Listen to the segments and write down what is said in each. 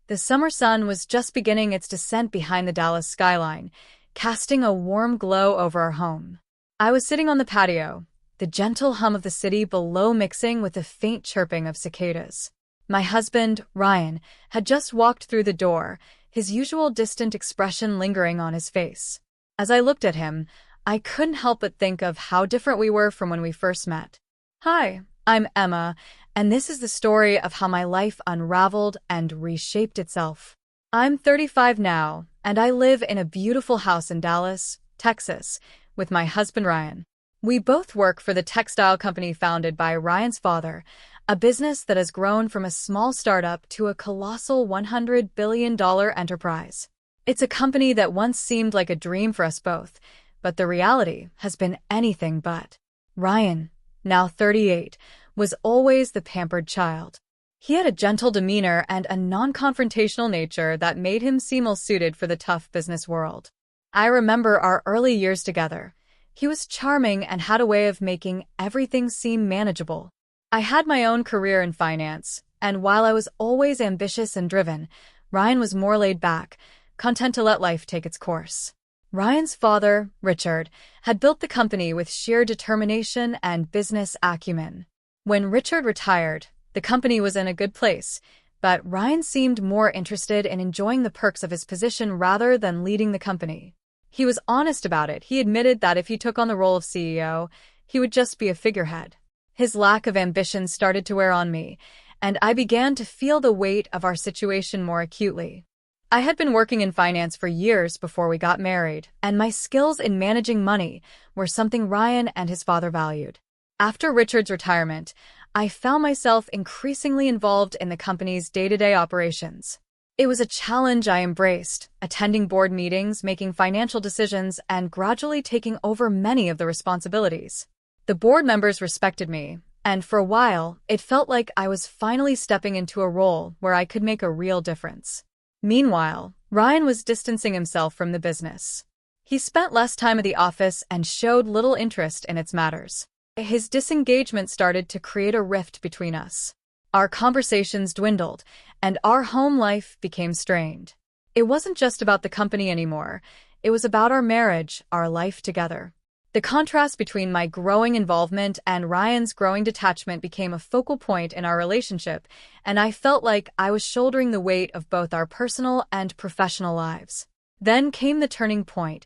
The summer sun was just beginning its descent behind the Dallas skyline, casting a warm glow over our home. I was sitting on the patio, the gentle hum of the city below mixing with the faint chirping of cicadas. My husband, Ryan, had just walked through the door, his usual distant expression lingering on his face. As I looked at him, I couldn't help but think of how different we were from when we first met. Hi, I'm Emma, and this is the story of how my life unraveled and reshaped itself. I'm 35 now, and I live in a beautiful house in Dallas, Texas, with my husband Ryan. We both work for the textile company founded by Ryan's father, a business that has grown from a small startup to a colossal $100 billion enterprise. It's a company that once seemed like a dream for us both, but the reality has been anything but. Ryan, now 38, was always the pampered child. He had a gentle demeanor and a non-confrontational nature that made him seem ill-suited for the tough business world. I remember our early years together. He was charming and had a way of making everything seem manageable. I had my own career in finance, and while I was always ambitious and driven, Ryan was more laid back, content to let life take its course. Ryan's father, Richard, had built the company with sheer determination and business acumen. When Richard retired, the company was in a good place, but Ryan seemed more interested in enjoying the perks of his position rather than leading the company. He was honest about it. He admitted that if he took on the role of CEO, he would just be a figurehead. His lack of ambition started to wear on me, and I began to feel the weight of our situation more acutely. I had been working in finance for years before we got married, and my skills in managing money were something Ryan and his father valued. After Richard's retirement, I found myself increasingly involved in the company's day-to-day operations. It was a challenge I embraced, attending board meetings, making financial decisions, and gradually taking over many of the responsibilities. The board members respected me, and for a while, it felt like I was finally stepping into a role where I could make a real difference. Meanwhile, Ryan was distancing himself from the business. He spent less time at the office and showed little interest in its matters. His disengagement started to create a rift between us. Our conversations dwindled, and our home life became strained. It wasn't just about the company anymore. It was about our marriage, our life together. The contrast between my growing involvement and Ryan's growing detachment became a focal point in our relationship, and I felt like I was shouldering the weight of both our personal and professional lives. Then came the turning point,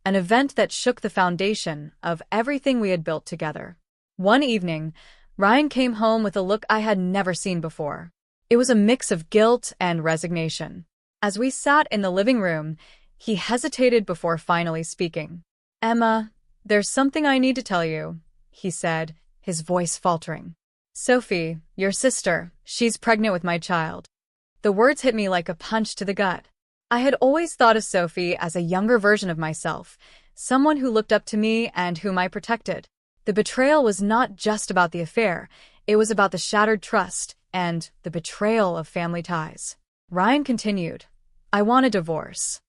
an event that shook the foundation of everything we had built together. One evening, Ryan came home with a look I had never seen before. It was a mix of guilt and resignation. As we sat in the living room, he hesitated before finally speaking. "Emma, there's something I need to tell you," he said, his voice faltering. "Sophie, your sister, she's pregnant with my child." The words hit me like a punch to the gut. I had always thought of Sophie as a younger version of myself, someone who looked up to me and whom I protected. The betrayal was not just about the affair, it was about the shattered trust and the betrayal of family ties. Ryan continued, "I want a divorce."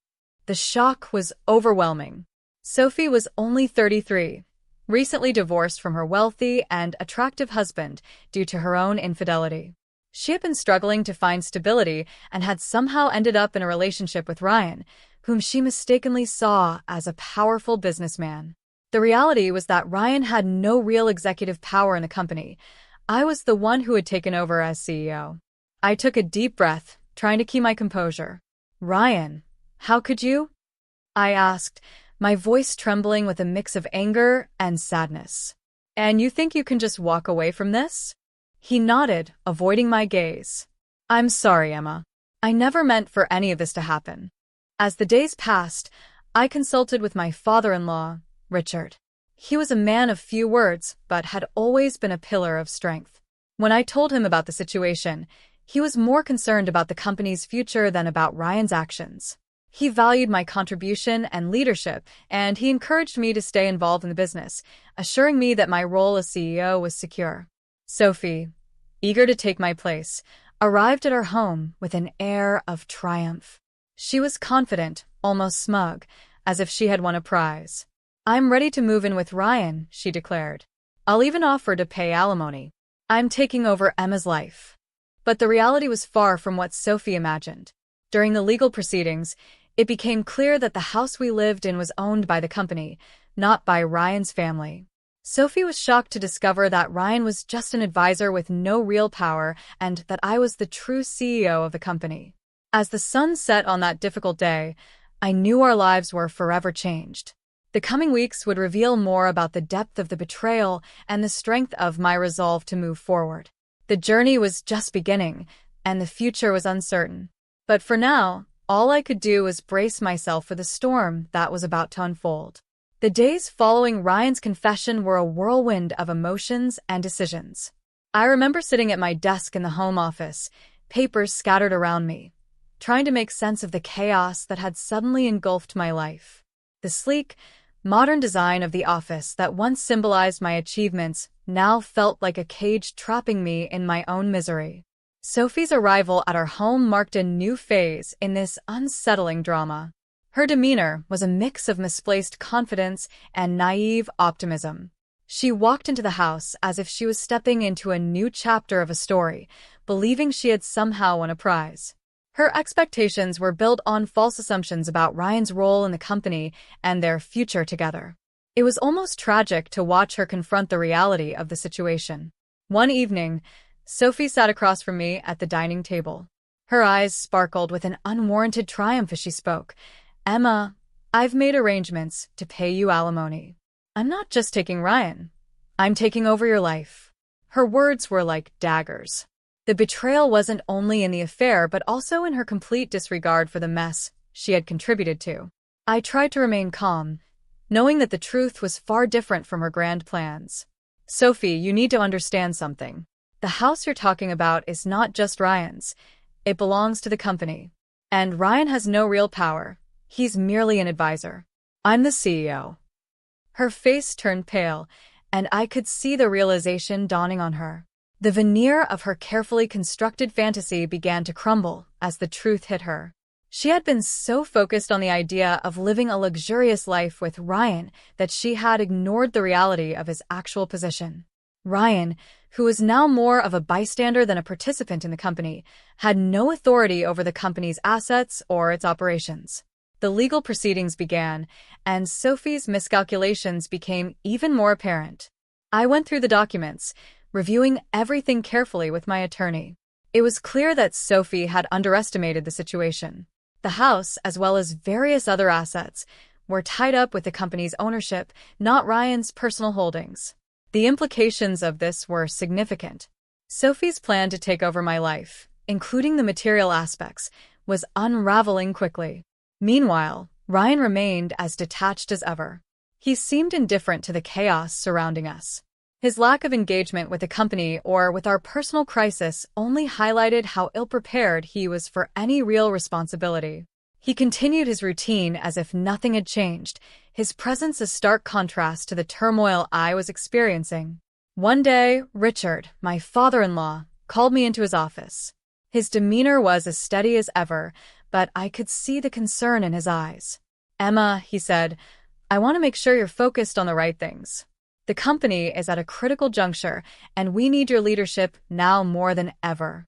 The shock was overwhelming. Sophie was only 33, recently divorced from her wealthy and attractive husband due to her own infidelity. She had been struggling to find stability and had somehow ended up in a relationship with Ryan, whom she mistakenly saw as a powerful businessman. The reality was that Ryan had no real executive power in the company. I was the one who had taken over as CEO. I took a deep breath, trying to keep my composure. "Ryan, how could you?" I asked, my voice trembling with a mix of anger and sadness. "And you think you can just walk away from this?" He nodded, avoiding my gaze. "I'm sorry, Emma. I never meant for any of this to happen." As the days passed, I consulted with my father-in-law, Richard. He was a man of few words, but had always been a pillar of strength. When I told him about the situation, he was more concerned about the company's future than about Ryan's actions. He valued my contribution and leadership, and he encouraged me to stay involved in the business, assuring me that my role as CEO was secure. Sophie, eager to take my place, arrived at our home with an air of triumph. She was confident, almost smug, as if she had won a prize. "I'm ready to move in with Ryan," she declared. "I'll even offer to pay alimony. I'm taking over Emma's life." But the reality was far from what Sophie imagined. During the legal proceedings, it became clear that the house we lived in was owned by the company, not by Ryan's family. Sophie was shocked to discover that Ryan was just an advisor with no real power and that I was the true CEO of the company. As the sun set on that difficult day, I knew our lives were forever changed. The coming weeks would reveal more about the depth of the betrayal and the strength of my resolve to move forward. The journey was just beginning, and the future was uncertain. But for now, all I could do was brace myself for the storm that was about to unfold. The days following Ryan's confession were a whirlwind of emotions and decisions. I remember sitting at my desk in the home office, papers scattered around me, trying to make sense of the chaos that had suddenly engulfed my life. The sleek, modern design of the office that once symbolized my achievements now felt like a cage trapping me in my own misery. Sophie's arrival at our home marked a new phase in this unsettling drama. Her demeanor was a mix of misplaced confidence and naive optimism. She walked into the house as if she was stepping into a new chapter of a story, believing she had somehow won a prize. Her expectations were built on false assumptions about Ryan's role in the company and their future together. It was almost tragic to watch her confront the reality of the situation. One evening, Sophie sat across from me at the dining table. Her eyes sparkled with an unwarranted triumph as she spoke. "Emma, I've made arrangements to pay you alimony. I'm not just taking Ryan. I'm taking over your life." Her words were like daggers. The betrayal wasn't only in the affair but also in her complete disregard for the mess she had contributed to. I tried to remain calm, knowing that the truth was far different from her grand plans. "Sophie, you need to understand something. The house you're talking about is not just Ryan's. It belongs to the company. And Ryan has no real power. He's merely an advisor. I'm the CEO." Her face turned pale, and I could see the realization dawning on her. The veneer of her carefully constructed fantasy began to crumble as the truth hit her. She had been so focused on the idea of living a luxurious life with Ryan that she had ignored the reality of his actual position. Ryan, who was now more of a bystander than a participant in the company, had no authority over the company's assets or its operations. The legal proceedings began, and Sophie's miscalculations became even more apparent. I went through the documents, reviewing everything carefully with my attorney. It was clear that Sophie had underestimated the situation. The house, as well as various other assets, were tied up with the company's ownership, not Ryan's personal holdings. The implications of this were significant. Sophie's plan to take over my life, including the material aspects, was unraveling quickly. Meanwhile, Ryan remained as detached as ever. He seemed indifferent to the chaos surrounding us. His lack of engagement with the company or with our personal crisis only highlighted how ill-prepared he was for any real responsibility. He continued his routine as if nothing had changed, his presence a stark contrast to the turmoil I was experiencing. One day, Richard, my father-in-law, called me into his office. His demeanor was as steady as ever, but I could see the concern in his eyes. "Emma," he said, "I want to make sure you're focused on the right things. The company is at a critical juncture, and we need your leadership now more than ever."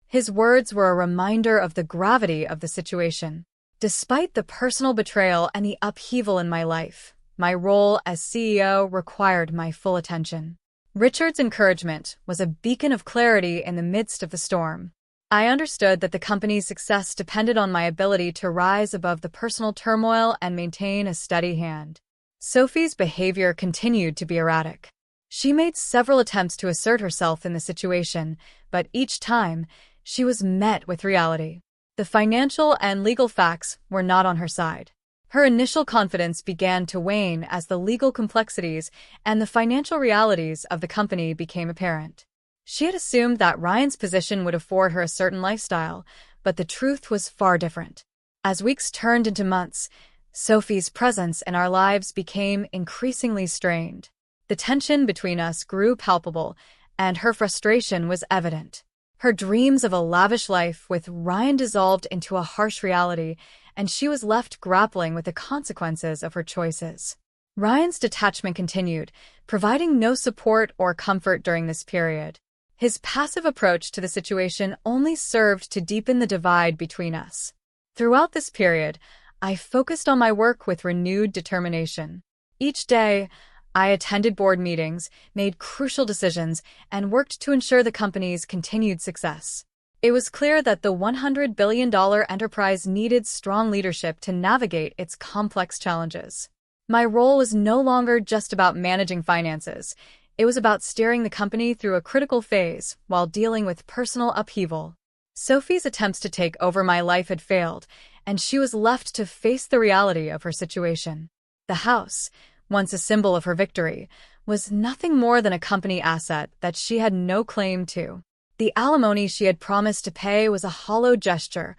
His words were a reminder of the gravity of the situation. Despite the personal betrayal and the upheaval in my life, my role as CEO required my full attention. Richard's encouragement was a beacon of clarity in the midst of the storm. I understood that the company's success depended on my ability to rise above the personal turmoil and maintain a steady hand. Sophie's behavior continued to be erratic. She made several attempts to assert herself in the situation, but each time, she was met with reality. The financial and legal facts were not on her side. Her initial confidence began to wane as the legal complexities and the financial realities of the company became apparent. She had assumed that Ryan's position would afford her a certain lifestyle, but the truth was far different. As weeks turned into months, Sophie's presence in our lives became increasingly strained. The tension between us grew palpable, and her frustration was evident. Her dreams of a lavish life with Ryan dissolved into a harsh reality, and she was left grappling with the consequences of her choices. Ryan's detachment continued, providing no support or comfort during this period. His passive approach to the situation only served to deepen the divide between us. Throughout this period, I focused on my work with renewed determination. Each day, I attended board meetings, made crucial decisions, and worked to ensure the company's continued success. It was clear that the $100 billion enterprise needed strong leadership to navigate its complex challenges. My role was no longer just about managing finances. It was about steering the company through a critical phase while dealing with personal upheaval. Sophie's attempts to take over my life had failed, and she was left to face the reality of her situation. The house, once a symbol of her victory, was nothing more than a company asset that she had no claim to. The alimony she had promised to pay was a hollow gesture,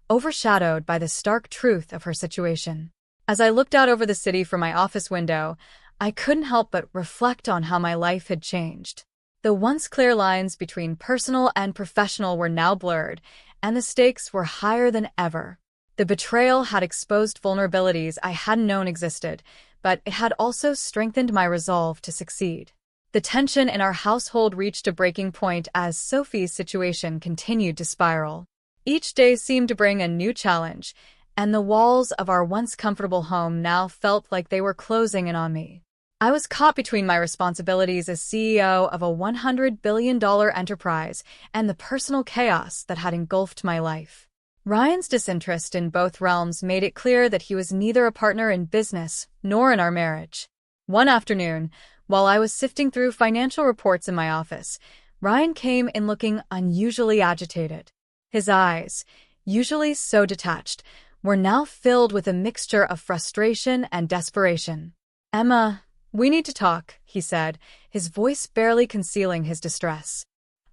overshadowed by the stark truth of her situation. As I looked out over the city from my office window, I couldn't help but reflect on how my life had changed. The once clear lines between personal and professional were now blurred, and the stakes were higher than ever. The betrayal had exposed vulnerabilities I hadn't known existed, but it had also strengthened my resolve to succeed. The tension in our household reached a breaking point as Sophie's situation continued to spiral. Each day seemed to bring a new challenge, and the walls of our once comfortable home now felt like they were closing in on me. I was caught between my responsibilities as CEO of a $100 billion enterprise and the personal chaos that had engulfed my life. Ryan's disinterest in both realms made it clear that he was neither a partner in business nor in our marriage. One afternoon, while I was sifting through financial reports in my office, Ryan came in looking unusually agitated. His eyes, usually so detached, were now filled with a mixture of frustration and desperation. "Emma, we need to talk," he said, his voice barely concealing his distress.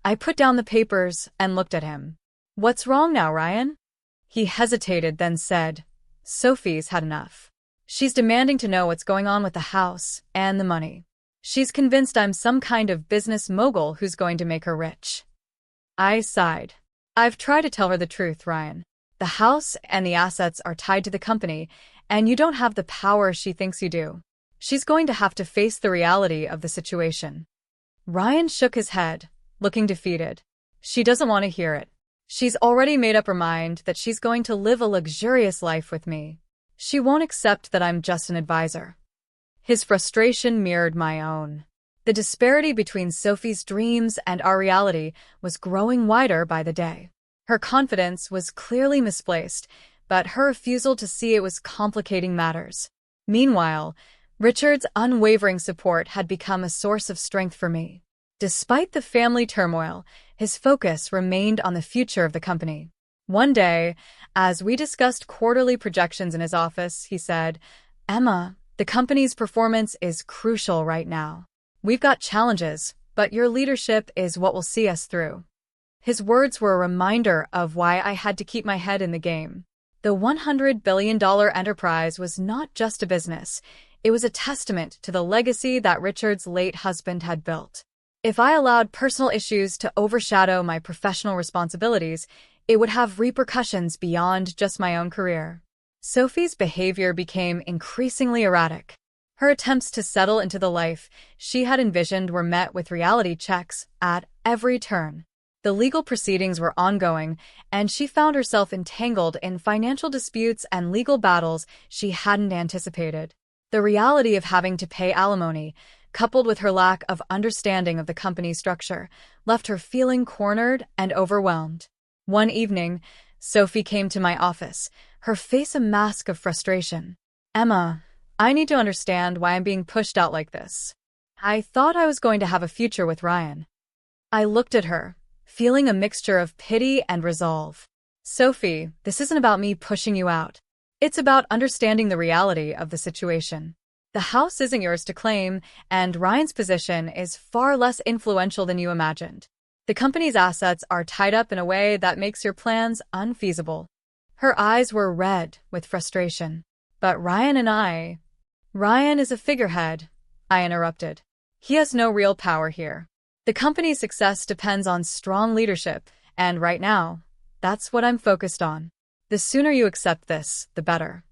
I put down the papers and looked at him. "What's wrong now, Ryan?" He hesitated, then said, "Sophie's had enough. She's demanding to know what's going on with the house and the money. She's convinced I'm some kind of business mogul who's going to make her rich." I sighed. "I've tried to tell her the truth, Ryan. The house and the assets are tied to the company, and you don't have the power she thinks you do. She's going to have to face the reality of the situation." Ryan shook his head, looking defeated. "She doesn't want to hear it. She's already made up her mind that she's going to live a luxurious life with me. She won't accept that I'm just an advisor." His frustration mirrored my own. The disparity between Sophie's dreams and our reality was growing wider by the day. Her confidence was clearly misplaced, but her refusal to see it was complicating matters. Meanwhile, Richard's unwavering support had become a source of strength for me. Despite the family turmoil, his focus remained on the future of the company. One day, as we discussed quarterly projections in his office, he said, "Emma, the company's performance is crucial right now. We've got challenges, but your leadership is what will see us through." His words were a reminder of why I had to keep my head in the game. The $100 billion enterprise was not just a business. It was a testament to the legacy that Richard's late husband had built. If I allowed personal issues to overshadow my professional responsibilities, it would have repercussions beyond just my own career. Sophie's behavior became increasingly erratic. Her attempts to settle into the life she had envisioned were met with reality checks at every turn. The legal proceedings were ongoing, and she found herself entangled in financial disputes and legal battles she hadn't anticipated. The reality of having to pay alimony, coupled with her lack of understanding of the company's structure, left her feeling cornered and overwhelmed. One evening, Sophie came to my office, her face a mask of frustration. "Emma, I need to understand why I'm being pushed out like this. I thought I was going to have a future with Ryan." I looked at her, feeling a mixture of pity and resolve. "Sophie, this isn't about me pushing you out. It's about understanding the reality of the situation. The house isn't yours to claim, and Ryan's position is far less influential than you imagined. The company's assets are tied up in a way that makes your plans unfeasible." Her eyes were red with frustration. "But Ryan is a figurehead," I interrupted. "He has no real power here. The company's success depends on strong leadership, and right now, that's what I'm focused on. The sooner you accept this, the better."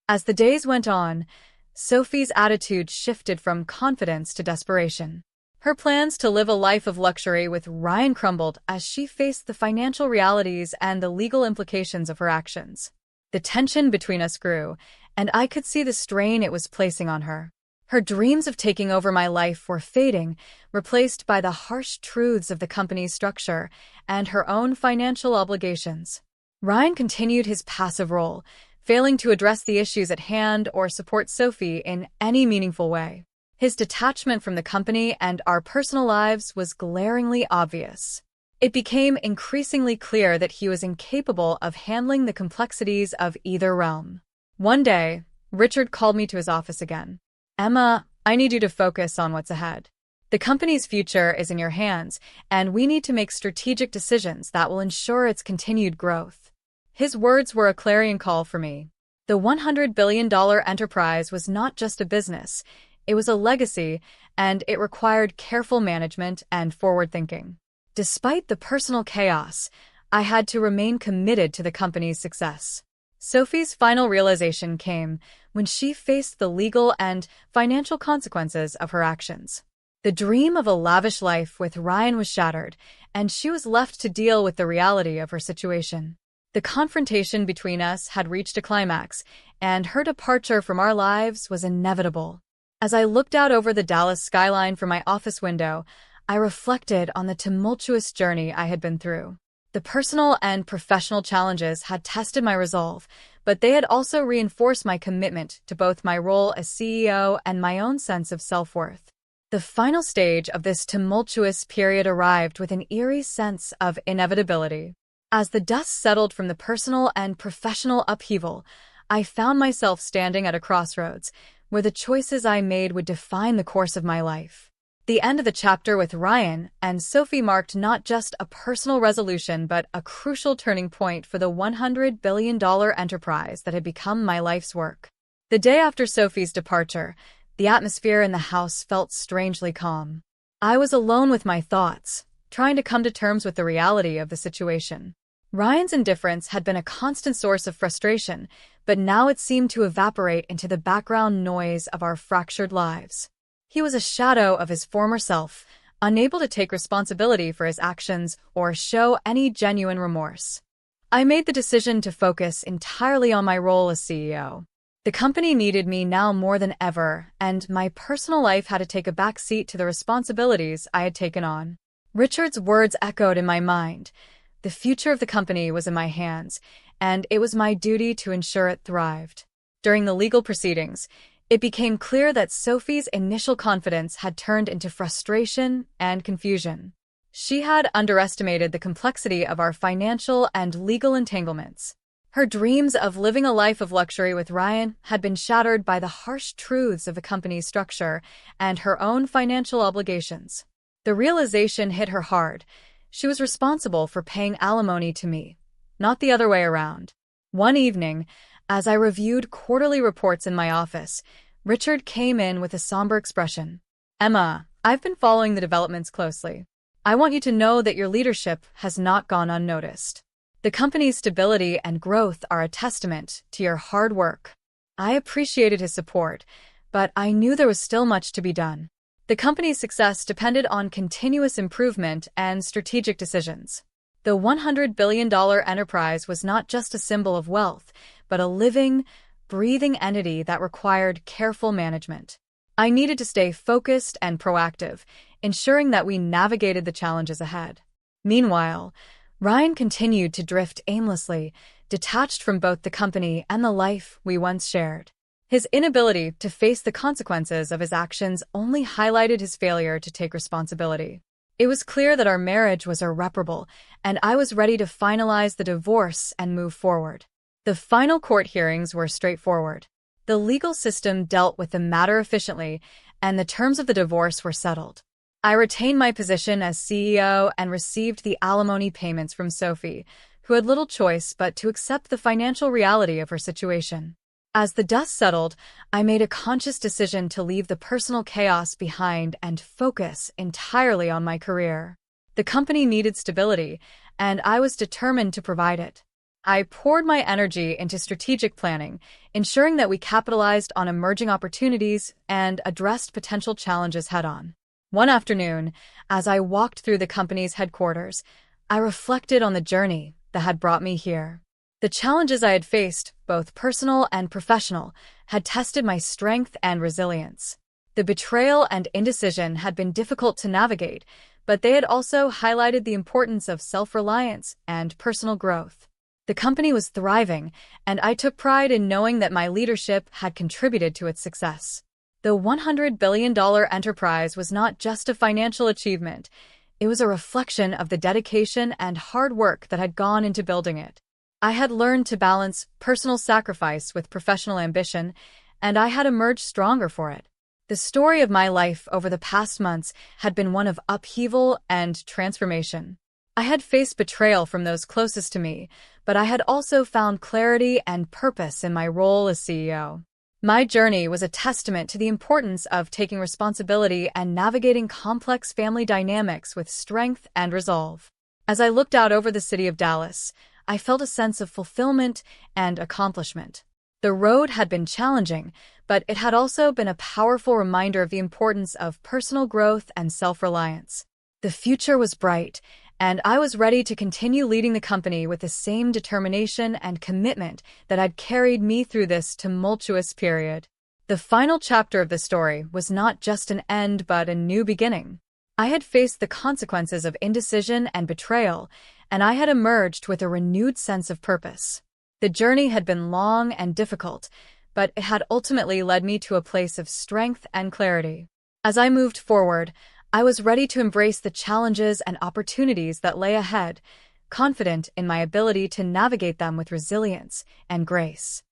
As the days went on, Sophie's attitude shifted from confidence to desperation. Her plans to live a life of luxury with Ryan crumbled as she faced the financial realities and the legal implications of her actions. The tension between us grew, and I could see the strain it was placing on her. Her dreams of taking over my life were fading, replaced by the harsh truths of the company's structure and her own financial obligations. Ryan continued his passive role, failing to address the issues at hand or support Sophie in any meaningful way. His detachment from the company and our personal lives was glaringly obvious. It became increasingly clear that he was incapable of handling the complexities of either realm. One day, Richard called me to his office again. "Emma, I need you to focus on what's ahead. The company's future is in your hands, and we need to make strategic decisions that will ensure its continued growth." His words were a clarion call for me. The $100 billion enterprise was not just a business, it was a legacy, and it required careful management and forward thinking. Despite the personal chaos, I had to remain committed to the company's success. Sophie's final realization came when she faced the legal and financial consequences of her actions. The dream of a lavish life with Ryan was shattered, and she was left to deal with the reality of her situation. The confrontation between us had reached a climax, and her departure from our lives was inevitable. As I looked out over the Dallas skyline from my office window, I reflected on the tumultuous journey I had been through. The personal and professional challenges had tested my resolve, but they had also reinforced my commitment to both my role as CEO and my own sense of self-worth. The final stage of this tumultuous period arrived with an eerie sense of inevitability. As the dust settled from the personal and professional upheaval, I found myself standing at a crossroads, where the choices I made would define the course of my life. The end of the chapter with Ryan and Sophie marked not just a personal resolution but a crucial turning point for the $100 billion enterprise that had become my life's work. The day after Sophie's departure, the atmosphere in the house felt strangely calm. I was alone with my thoughts, trying to come to terms with the reality of the situation. Ryan's indifference had been a constant source of frustration, but now it seemed to evaporate into the background noise of our fractured lives. He was a shadow of his former self, unable to take responsibility for his actions or show any genuine remorse. I made the decision to focus entirely on my role as CEO. The company needed me now more than ever, and my personal life had to take a back seat to the responsibilities I had taken on. Richard's words echoed in my mind. The future of the company was in my hands, and it was my duty to ensure it thrived. During the legal proceedings, it became clear that Sophie's initial confidence had turned into frustration and confusion. She had underestimated the complexity of our financial and legal entanglements. Her dreams of living a life of luxury with Ryan had been shattered by the harsh truths of the company's structure and her own financial obligations. The realization hit her hard. She was responsible for paying alimony to me, not the other way around. One evening, as I reviewed quarterly reports in my office, Richard came in with a somber expression. "Emma, I've been following the developments closely. I want you to know that your leadership has not gone unnoticed. The company's stability and growth are a testament to your hard work." I appreciated his support, but I knew there was still much to be done. The company's success depended on continuous improvement and strategic decisions. The $100 billion enterprise was not just a symbol of wealth, but a living, breathing entity that required careful management. I needed to stay focused and proactive, ensuring that we navigated the challenges ahead. Meanwhile, Ryan continued to drift aimlessly, detached from both the company and the life we once shared. His inability to face the consequences of his actions only highlighted his failure to take responsibility. It was clear that our marriage was irreparable, and I was ready to finalize the divorce and move forward. The final court hearings were straightforward. The legal system dealt with the matter efficiently, and the terms of the divorce were settled. I retained my position as CEO and received the alimony payments from Sophie, who had little choice but to accept the financial reality of her situation. As the dust settled, I made a conscious decision to leave the personal chaos behind and focus entirely on my career. The company needed stability, and I was determined to provide it. I poured my energy into strategic planning, ensuring that we capitalized on emerging opportunities and addressed potential challenges head-on. One afternoon, as I walked through the company's headquarters, I reflected on the journey that had brought me here. The challenges I had faced, both personal and professional, had tested my strength and resilience. The betrayal and indecision had been difficult to navigate, but they had also highlighted the importance of self-reliance and personal growth. The company was thriving, and I took pride in knowing that my leadership had contributed to its success. The $100 billion enterprise was not just a financial achievement, it was a reflection of the dedication and hard work that had gone into building it. I had learned to balance personal sacrifice with professional ambition, and I had emerged stronger for it. The story of my life over the past months had been one of upheaval and transformation. I had faced betrayal from those closest to me, but I had also found clarity and purpose in my role as CEO. My journey was a testament to the importance of taking responsibility and navigating complex family dynamics with strength and resolve. As I looked out over the city of Dallas, I felt a sense of fulfillment and accomplishment. The road had been challenging, but it had also been a powerful reminder of the importance of personal growth and self-reliance. The future was bright, and I was ready to continue leading the company with the same determination and commitment that had carried me through this tumultuous period. The final chapter of the story was not just an end but a new beginning. I had faced the consequences of indecision and betrayal, and I had emerged with a renewed sense of purpose. The journey had been long and difficult, but it had ultimately led me to a place of strength and clarity. As I moved forward, I was ready to embrace the challenges and opportunities that lay ahead, confident in my ability to navigate them with resilience and grace.